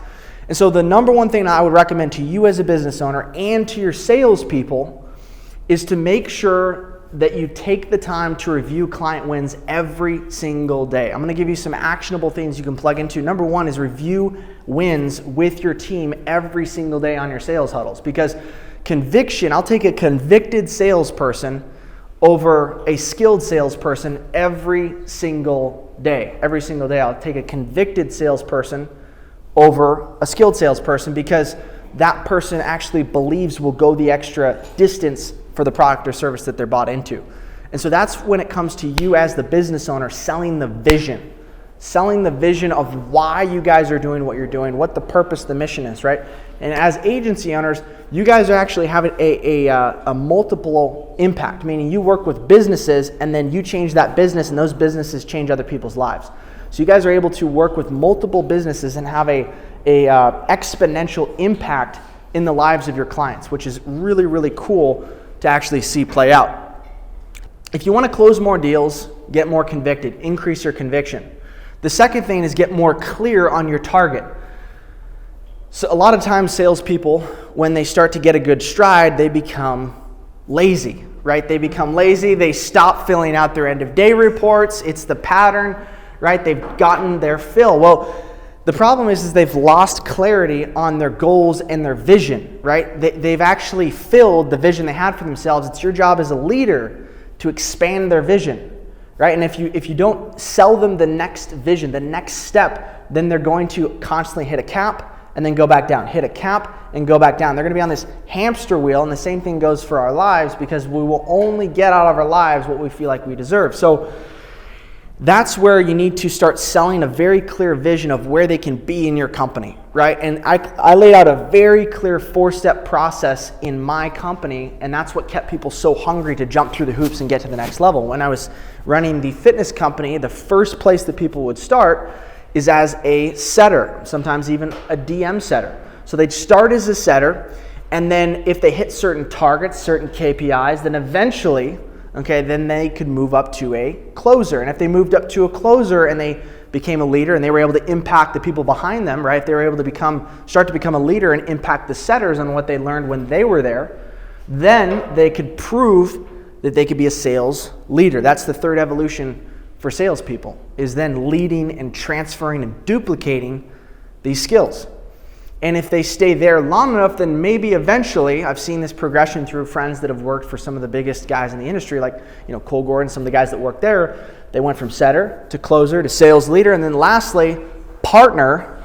And so the number 1 thing I would recommend to you as a business owner and to your salespeople is to make sure that you take the time to review client wins every single day. I'm going to give you some actionable things you can plug into. Number 1 is review wins with your team every single day on your sales huddles, because conviction, I'll take a convicted salesperson over a skilled salesperson every single day. Every single day I'll take a convicted salesperson over a skilled salesperson, because that person actually believes will go the extra distance for the product or service that they're bought into. And so that's when it comes to you as the business owner selling the vision of why you guys are doing what you're doing, what the purpose, the mission is, right? And as agency owners, you guys are actually having a multiple impact, meaning you work with businesses and then you change that business and those businesses change other people's lives. So you guys are able to work with multiple businesses and have a exponential impact in the lives of your clients, which is really, really cool to actually see play out. If you want to close more deals, get more convicted, increase your conviction. The second thing is get more clear on your target. So a lot of times salespeople, when they start to get a good stride, they become lazy, right? They become lazy, they stop filling out their end of day reports. It's the pattern, right? They've gotten their fill. Well, the problem is they've lost clarity on their goals and their vision, right? They've actually filled the vision they had for themselves. It's your job as a leader to expand their vision, right? And if you don't sell them the next vision, the next step, then they're going to constantly hit a cap and then go back down, hit a cap and go back down. They're going to be on this hamster wheel, and the same thing goes for our lives, because we will only get out of our lives what we feel like we deserve. So that's where you need to start selling a very clear vision of where they can be in your company, right? And I laid out a very clear 4-step process in my company, and that's what kept people so hungry to jump through the hoops and get to the next level. When I was running the fitness company, the first place that people would start is as a setter, sometimes even a DM setter. So they'd start as a setter, and then if they hit certain targets, certain KPIs, then eventually, okay, then they could move up to a closer. And if they moved up to a closer and they became a leader and they were able to impact the people behind them, right? If they were able to start to become a leader and impact the setters on what they learned when they were there, then they could prove that they could be a sales leader. That's the third evolution for salespeople, is then leading and transferring and duplicating these skills. And if they stay there long enough, then maybe eventually, I've seen this progression through friends that have worked for some of the biggest guys in the industry, like Cole Gordon, some of the guys that work there. They went from setter to closer to sales leader, and then lastly, partner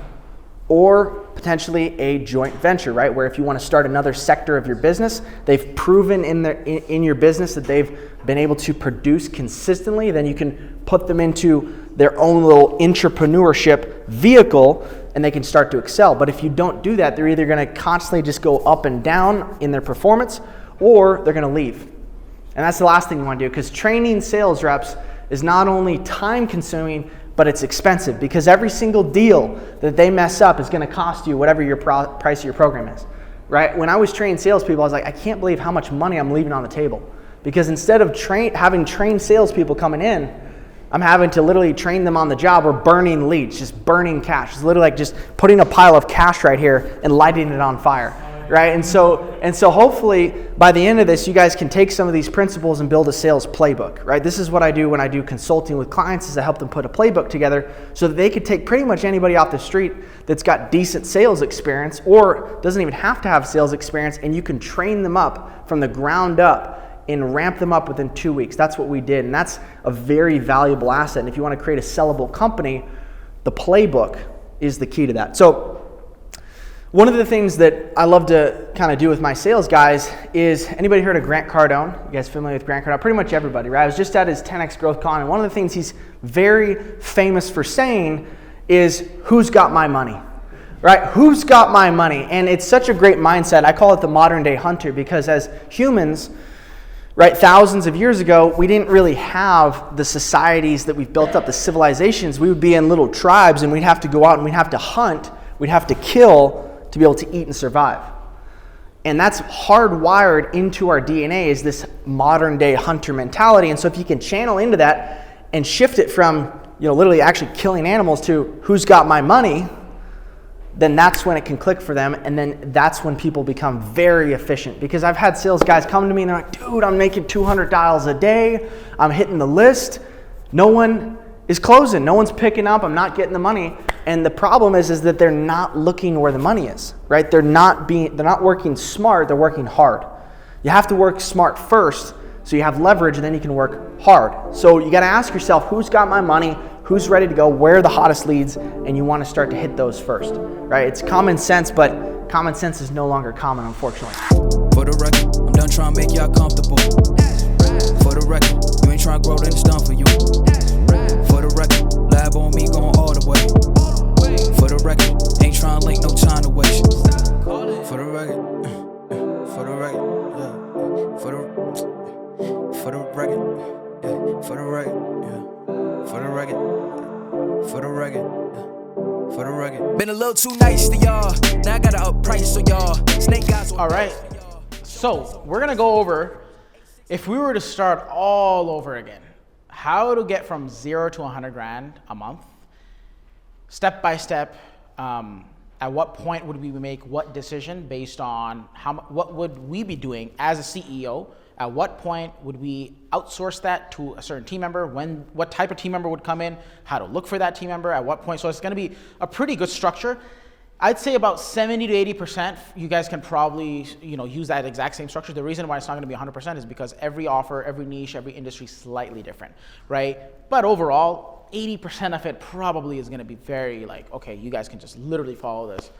or potentially a joint venture, right? Where if you want to start another sector of your business, they've proven in your business that they've been able to produce consistently, then you can put them into their own little entrepreneurship vehicle and they can start to excel. But if you don't do that, they're either going to constantly just go up and down in their performance, or they're going to leave. And that's the last thing you want to do, because training sales reps is not only time consuming, but it's expensive, because every single deal that they mess up is going to cost you whatever your price of your program is, right? When I was training salespeople, I was like, I can't believe how much money I'm leaving on the table, because instead of having trained salespeople coming in, I'm having to literally train them on the job or burning leads, just burning cash. It's literally like just putting a pile of cash right here and lighting it on fire, right? And so hopefully by the end of this, you guys can take some of these principles and build a sales playbook, right? This is what I do when I do consulting with clients, is I help them put a playbook together so that they could take pretty much anybody off the street that's got decent sales experience or doesn't even have to have sales experience, and you can train them up from the ground up and ramp them up within 2 weeks. That's what we did, and that's a very valuable asset. And if you want to create a sellable company, the playbook is the key to that. So one of the things that I love to kind of do with my sales guys is, anybody heard of Grant Cardone? You guys familiar with Grant Cardone? Pretty much everybody, right? I was just at his 10X Growth Con, and one of the things he's very famous for saying is, who's got my money? Right? Who's got my money? And it's such a great mindset. I call it the modern day hunter, because as humans, right, thousands of years ago, we didn't really have the societies that we've built up, the civilizations. We would be in little tribes, and we'd have to go out and we'd have to hunt, we'd have to kill to be able to eat and survive. And that's hardwired into our DNA, is this modern day hunter mentality. And so if you can channel into that and shift it from, literally actually killing animals to who's got my money, then that's when it can click for them, and then that's when people become very efficient. Because I've had sales guys come to me and they're like, dude, I'm making 200 dials a day, I'm hitting the list, no one is closing, no one's picking up, I'm not getting the money. And the problem is that they're not looking where the money is, right? They're not working smart, they're working hard. You have to work smart first, so you have leverage, and then you can work hard. So you got to ask yourself, who's got my money? Who's ready to go? Where are the hottest leads? And you want to start to hit those first, right? It's common sense, but Common sense is no longer common, unfortunately. For the record, I'm done trying to make y'all comfortable. For the record, you ain't trying to grow, then it's done for you. For the record, lab on me going all the way. For the record, ain't trying to link, no time to waste. For the record, for the record, yeah. For the record, yeah. For the record, yeah. For the record, for the record, yeah. For the record. Been a little too nice to y'all. Now I gotta up price on y'all. Snake guys. All right. So we're gonna go over, if we were to start all over again, how to get from 0 to 100 grand a month, step by step. At what point would we make what decision based on what would we be doing as a CEO? At what point would we outsource that to a certain team member? What type of team member would come in? How to look for that team member? At what point? So it's going to be a pretty good structure. I'd say about 70 to 80%. You guys can probably use that exact same structure. The reason why it's not going to be 100% is because every offer, every niche, every industry is slightly different, right? But overall, 80% of it probably is going to be very okay, you guys can just literally follow this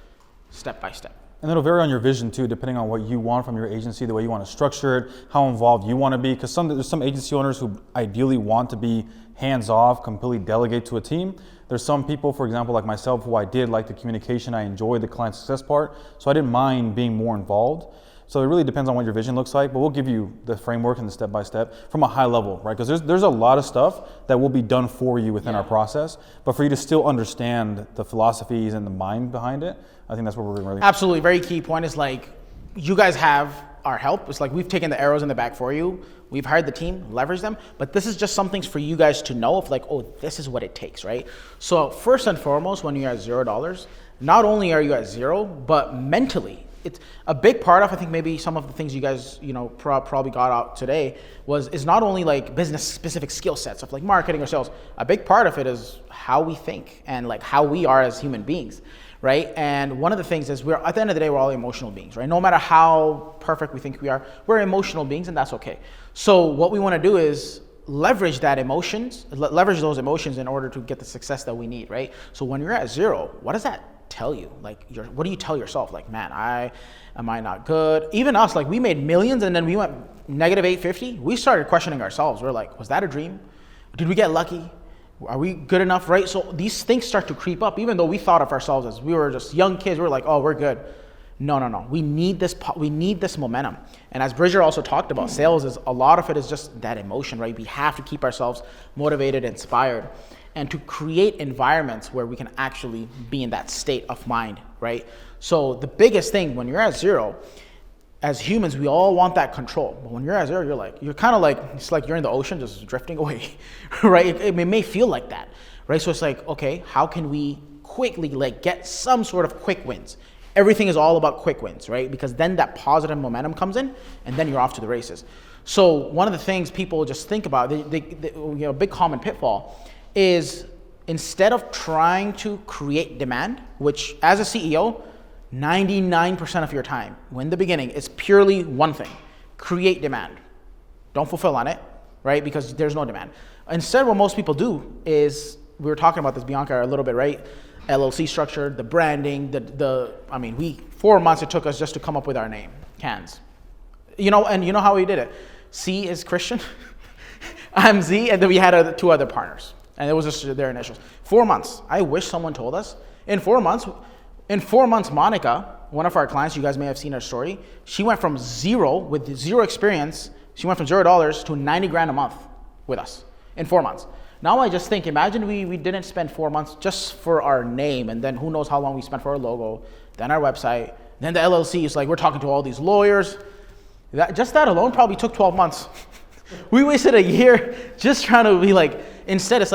step by step. And it'll vary on your vision too, depending on what you want from your agency, the way you want to structure it, how involved you want to be. Because there's some agency owners who ideally want to be hands-off, completely delegate to a team. There's some people, for example, like myself, who I did like the communication. I enjoyed the client success part, so I didn't mind being more involved. So it really depends on what your vision looks like, but we'll give you the framework and the step-by-step from a high level, right? Because there's a lot of stuff that will be done for you within our process, but for you to still understand the philosophies and the mind behind it, I think that's what we're really... Absolutely. Very key point is you guys have our help. It's we've taken the arrows in the back for you. We've hired the team, leverage them, but this is just some things for you guys to know of oh, this is what it takes, right? So first and foremost, when you're at $0, not only are you at zero, but mentally, it's a big part of, I think maybe some of the things you guys, probably got out today is not only business specific skill sets of marketing or sales. A big part of it is how we think and how we are as human beings, right? And one of the things is at the end of the day, we're all emotional beings, right? No matter how perfect we think we are, we're emotional beings, and that's okay. So what we want to do is leverage those emotions in order to get the success that we need, right? So when you're at zero, what does that tell you? What do you tell yourself? Man, am I not good? Even us, we made millions and then we went negative 850. We started questioning ourselves. We're was that a dream? Did we get lucky? Are we good enough, right? So these things start to creep up, even though we thought of ourselves as we were just young kids. We were oh, we're good. No. We need this momentum. And as Bridger also talked about, sales is a lot of it is just that emotion, right? We have to keep ourselves motivated, inspired, and to create environments where we can actually be in that state of mind, right? So the biggest thing when you're at zero, as humans, we all want that control. But when you're at zero, you're kind of it's you're in the ocean just drifting away, right? It may feel like that, right? So it's okay, how can we quickly get some sort of quick wins? Everything is all about quick wins, right? Because then that positive momentum comes in and then you're off to the races. So one of the things people just think about, a big common pitfall is instead of trying to create demand, which as a CEO, 99% of your time, in the beginning, is purely one thing: create demand. Don't fulfill on it, right? Because there's no demand. Instead, what most people do is, we were talking about this, Bianca, a little bit, right? LLC structure, the branding, 4 months it took us just to come up with our name, Cans. And you know how we did it? C is Christian, I'm Z, and then we had 2 other partners. And it was just their initials. 4 months. I wish someone told us. In 4 months, Monica, one of our clients, you guys may have seen her story, she went from with zero experience, she went from $0 to 90 grand a month with us in 4 months. Now I just think, imagine we didn't spend 4 months just for our name, and then who knows how long we spent for our logo, then our website, then the LLC is we're talking to all these lawyers. That alone probably took 12 months. We wasted a year just trying to be instead it's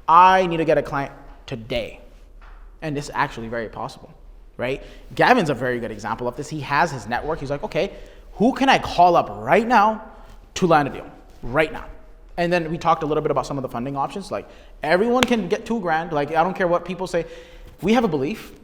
I need to get a client today. And it's actually very possible, right? Gavin's a very good example of this. He has his network. He's okay, who can I call up right now to land a deal right now? And then we talked a little bit about some of the funding options. Everyone can get $2 grand. I don't care what people say. We have a belief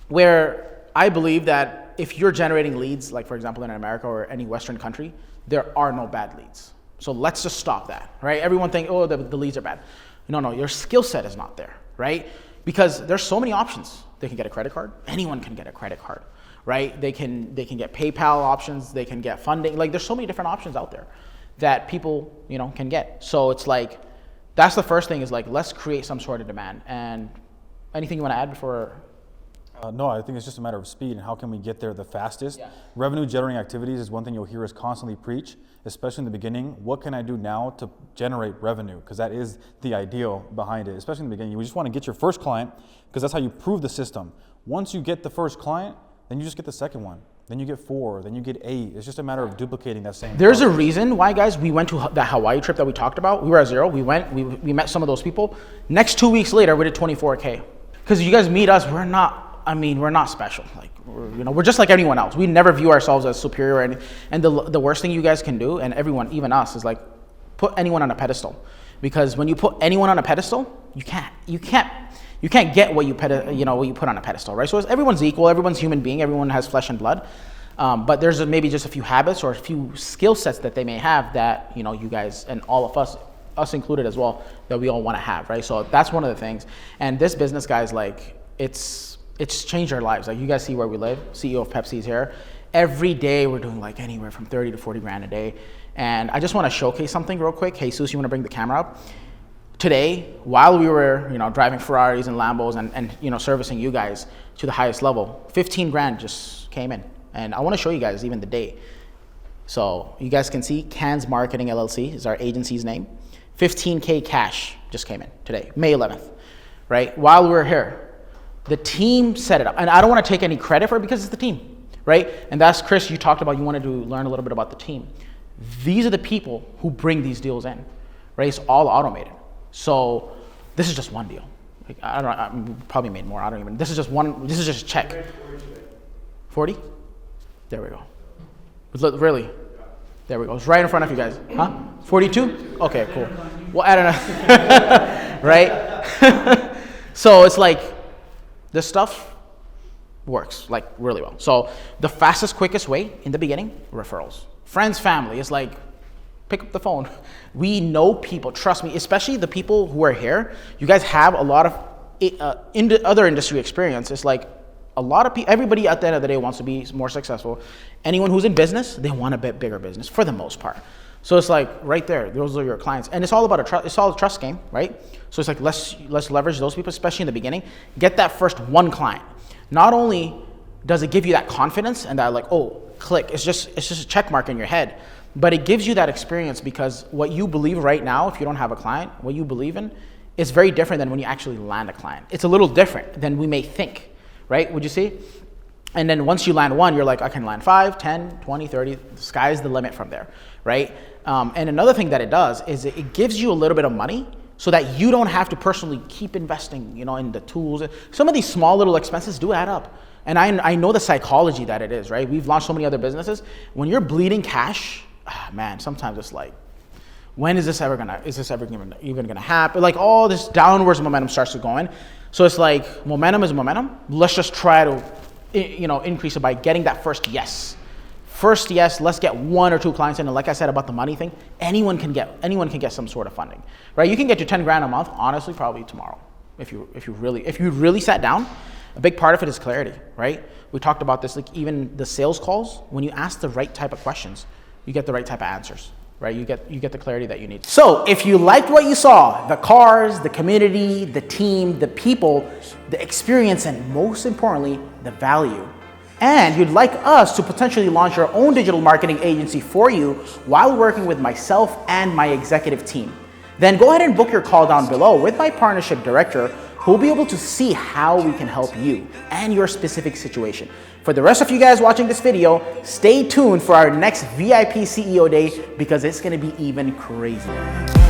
where I believe that if you're generating leads, for example, in America or any Western country, there are no bad leads. So let's just stop that, right? Everyone think, oh, the leads are bad. No, your skill set is not there, right? Because there's so many options. They can get a credit card. Anyone can get a credit card. right? They can get PayPal options, they can get funding. Like there's so many different options out there that people, you know, can get. So it's like, that's the first thing is like, let's create some sort of demand. And anything you want to add before? No, I think it's just a matter of speed and how can we get there the fastest. Revenue generating activities is one thing you'll hear us constantly preach, especially in the beginning. What can I do now to generate revenue? Because that is the ideal behind it, especially in the beginning. You just want to get your first client because that's how you prove the system. Once you get the first client, then you just get the second one. Then you get 4, then you get 8. It's just a matter of duplicating that same. There's a reason why, guys, we went to that Hawaii trip that we talked about. We were at zero. We went, we met some of those people. Next 2 weeks later, we did 24K. Because you guys meet us, we're not, I mean, we're not special. Like, we're just like anyone else. We never view ourselves as superior or anything. And the worst thing you guys can do, and everyone, even us, is like put anyone on a pedestal. Because when you put anyone on a pedestal, you can't get what you put on a pedestal, right? So everyone's equal, everyone's human being, everyone has flesh and blood. But there's maybe just a few habits or a few skill sets that they may have that, you know, you guys and all of us included as well, that we all want to have, right? So that's one of the things. And this business, guys, like it's changed our lives. Like you guys see where we live. CEO of Pepsi is here. Every day we're doing like anywhere from 30 to 40 grand a day. And I just want to showcase something real quick. Hey, Jesus, you want to bring the camera up? Today, while we were, you know, driving Ferraris and Lambos and you know, servicing you guys to the highest level, 15 grand just came in. And I want to show you guys even the date. So you guys can see Cans Marketing LLC is our agency's name. 15K cash just came in today, May 11th, right? While we were here, the team set it up. And I don't want to take any credit for it because it's the team, right? And that's Chris, you talked about, you wanted to learn a little bit about the team. These are the people who bring these deals in, right? It's all automated. So this is just one deal. Like, I probably made more, I don't even, this is just a check. 40? There we go. Really? There we go. It's right in front of you guys. Huh? 42? Okay, cool. We'll add another, right? So it's like, this stuff works like really well. So the fastest, quickest way in the beginning, referrals. Friends, family, it's like, pick up the phone. We know people, trust me, especially the people who are here. You guys have a lot of other industry experience. It's like a lot of people, everybody at the end of the day wants to be more successful. Anyone who's in business, they want a bit bigger business for the most part. So it's like right there, those are your clients. And it's all about it's all a trust game, right? So it's like, let's leverage those people, especially in the beginning. Get that first one client. Not only does it give you that confidence and that like, oh, click, it's just a check mark in your head. But it gives you that experience because what you believe right now, if you don't have a client, what you believe in is very different than when you actually land a client. It's a little different than we may think, right? Would you see? And then once you land one, you're like, I can land 5, 10, 20, 30, the sky's the limit from there, right? And another thing that it does is it gives you a little bit of money so that you don't have to personally keep investing, you know, in the tools. Some of these small little expenses do add up. And I know the psychology that it is, right? We've launched so many other businesses. When you're bleeding cash, man, sometimes it's like, when is this ever even gonna happen? Like all this downwards momentum starts to go in. So it's like, momentum is momentum. Let's just try to, you know, increase it by getting that first yes. First yes, let's get 1 or 2 clients in. And like I said about the money thing, anyone can get some sort of funding, right? You can get your 10 grand a month, honestly, probably tomorrow. If you really sat down. A big part of it is clarity, right? We talked about this, like even the sales calls, when you ask the right type of questions, you get the right type of answers, right? You get the clarity that you need. So if you liked what you saw, the cars, the community, the team, the people, the experience, and most importantly, the value, and you'd like us to potentially launch our own digital marketing agency for you while working with myself and my executive team, then go ahead and book your call down below with my partnership director, who will be able to see how we can help you and your specific situation. For the rest of you guys watching this video, stay tuned for our next VIP CEO Day because it's gonna be even crazier.